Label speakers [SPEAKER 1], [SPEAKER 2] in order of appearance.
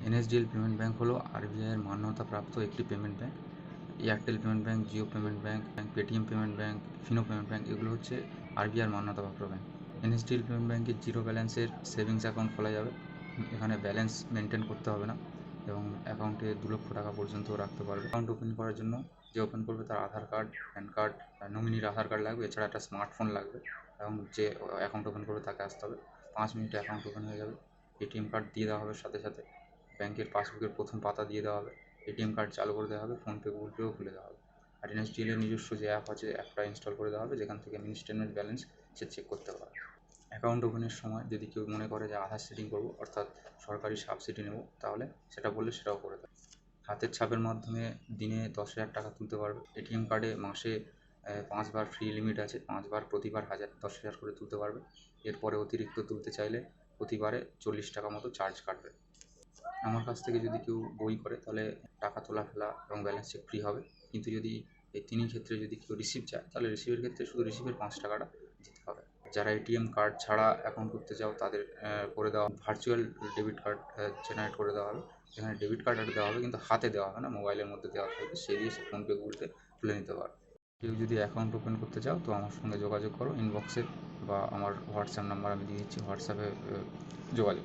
[SPEAKER 1] NSDL payment bank হলো আরবিআইয়ের মান্যতাপ্রাপ্ত একটি payment bank. Airtel payment bank, Jio payment bank, Paytm payment bank, Fino payment bank এগুলো হচ্ছে আরবিআইয়ের মান্যতাপ্রাপ্ত bank. NSDL payment ব্যাঙ্কে zero ব্যালেন্সের savings account খোলা যাবে। এখানে ব্যালেন্স মেনটেন করতে হবে না এবং অ্যাকাউন্টে 2 লক্ষ টাকা পর্যন্ত রাখতে পারবে। অ্যাকাউন্ট ওপেন করার জন্য যে ওপেন করবে তার আধার কার্ড, প্যান কার্ড, নমিনির আধার কার্ড লাগবে, এছাড়া একটা স্মার্টফোন লাগবে এবং যে অ্যাকাউন্ট ওপেন করবে তাকে আসতে হবে। 5 মিনিটে অ্যাকাউন্ট ওপেন হয়ে যাবে। এটিএম কার্ড দিয়ে দেওয়া হবে, সাথে সাথে ব্যাঙ্কের পাসবুকের প্রথম পাতা দিয়ে দেওয়া হবে। এটিএম কার্ড চালু করে দেওয়া হবে, ফোনপে, গুগল পেও খুলে দেওয়া হবে। আর এনএসডিএলের নিজস্ব যে অ্যাপ আছে, অ্যাপটা ইনস্টল করে দেওয়া হবে, যেখান থেকে মিনি স্টেটমেন্ট ব্যালেন্স সে চেক করতে পারবে। অ্যাকাউন্ট ওপেনের সময় যদি কেউ মনে করে যে আধার সেটিং করবো, অর্থাৎ সরকারি সাবসিডি নেব, তাহলে সেটা বললে সেটাও করে দেয়। হাতের ছাপের মাধ্যমে দিনে 10,000 টাকা তুলতে পারবে। এটিএম কার্ডে মাসে 5 বার ফ্রি লিমিট আছে, 5 বার প্রতিবার 10,000 করে তুলতে পারবে। এরপরে অতিরিক্ত তুলতে চাইলে প্রতিবারে 40 টাকা মতো চার্জ কাটবে। আমার কাছ থেকে যদি কেউ বই করে তাহলে টাকা তোলা, ফেলা এবং ব্যালেন্স চেক ফ্রি হবে। কিন্তু যদি এই তিনই ক্ষেত্রে যদি কেউ রিসিভ চায়, তাহলে রিসিভের ক্ষেত্রে শুধু রিসিভের 5 টাকাটা দিতে হবে। যারা এটিএম কার্ড ছাড়া অ্যাকাউন্ট করতে চাও তাদের করে দেওয়া ভার্চুয়াল ডেবিট কার্ড জেনারেট করে দেওয়া হবে। এখানে ডেবিট কার্ড দেওয়া হবে, কিন্তু হাতে দেওয়া হবে না, মোবাইলের মধ্যে দেওয়া থাকবে। সে দিয়ে সে ফোনপে, গুগল পে খুলে নিতে পারবে। কেউ যদি অ্যাকাউন্ট ওপেন করতে চাও তো আমার সঙ্গে যোগাযোগ করো ইনবক্সে, বা আমার হোয়াটসঅ্যাপ নাম্বার আমি দিয়ে দিচ্ছি, হোয়াটসঅ্যাপে যোগাযোগ করো।